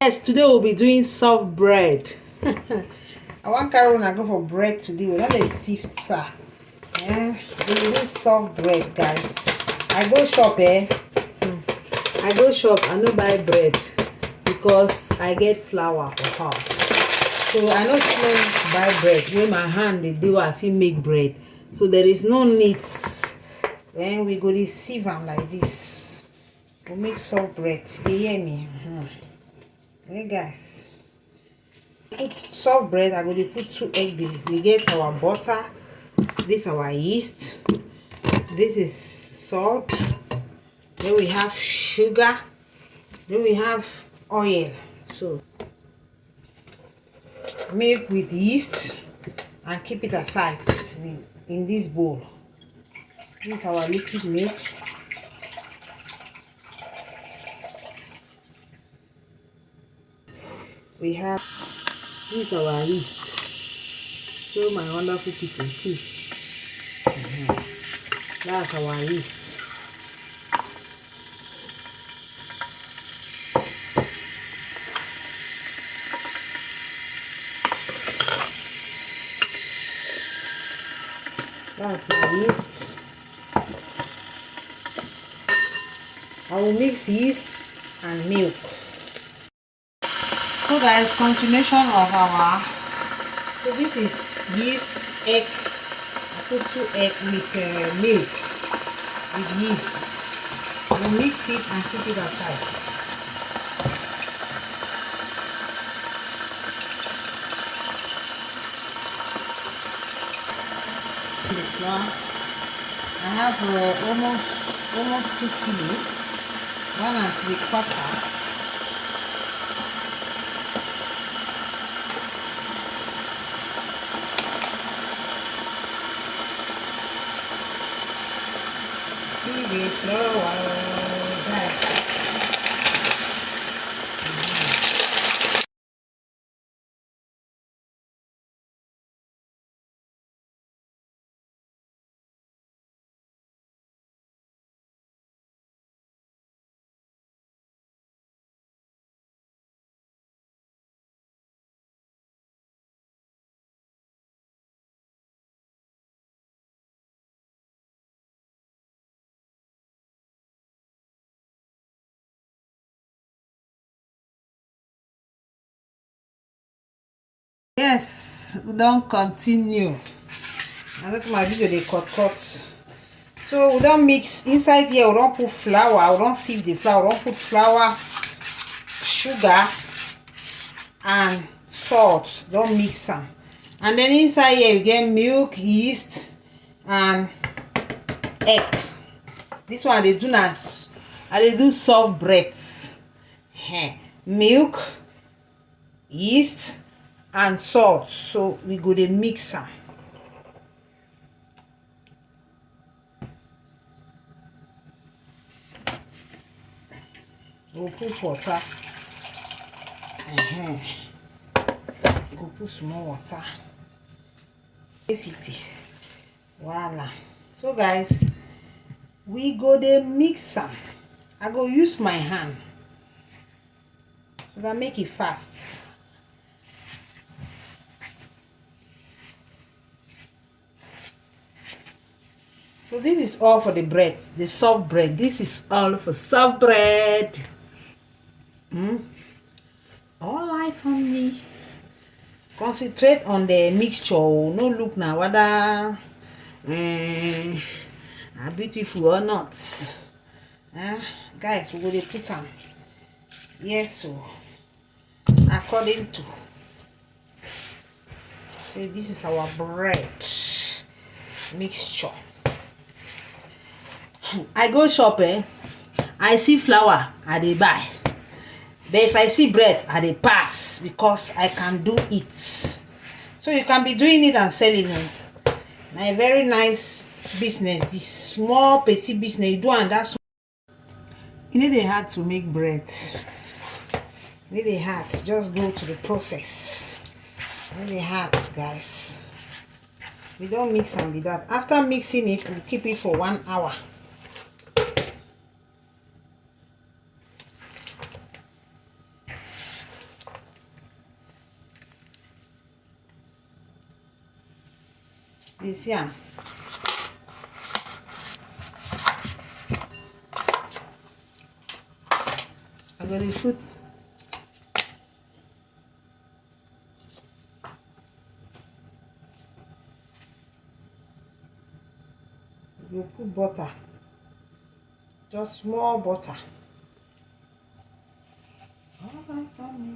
Yes, today we'll be doing soft bread. I want Carol and I go for bread today. We're not a sift, sir. Yeah, we will do soft bread, guys. I go shop, I go shop, I no buy bread because I get flour for house. So I no still buy bread. When my hand they do, I feel make bread. So there is no need. Then we go to sieve them like this. We make soft bread. You hear me? Hey guys. Soft bread, I'm going to put 2 eggs. We get our butter. This our yeast. This is salt. Then we have sugar. Then we have oil. So milk with yeast and keep it aside in this bowl. This is our liquid milk. We have this is our yeast. So my wonderful people see. That's our yeast. That's my yeast. I will mix yeast and milk. So guys, continuation of our. So this is yeast, egg. I put 2 eggs with milk, with yeast. We'll mix it and keep it aside. The flour. I have almost 2 kilo, 1 3/4. See the flour, guys. Yes, we don't continue. And that's my video they cut. So we don't mix inside here, we don't put flour, we don't sieve the flour, we don't put flour, sugar and salt. Don't mix them. And then inside here you get milk, yeast and egg. This one they do nas. They do soft breads. Milk, yeast and salt. So we go to mix them. We'll put water. We'll put some more water. Voila. So guys, we go to mix them. I go use my hand so that make it fast. So this is all for the bread, the soft bread. This is all for soft bread. All eyes on me. Concentrate on the mixture. No look now whether are beautiful or not. Guys, we're going to put them. Yes, so according to. So this is our bread mixture. I go shop, I see flour, I dey buy. But if I see bread, I dey pass because I can do it. So you can be doing it and selling it. Now a very nice business, this small petty business you do, and that's you need a heart to make bread. You need a heart, just go to the process. You need a heart, guys. We don't mix and be that. After mixing it, we keep it for 1 hour. You see am. I go dey put butter, just small butter. All eyes on me.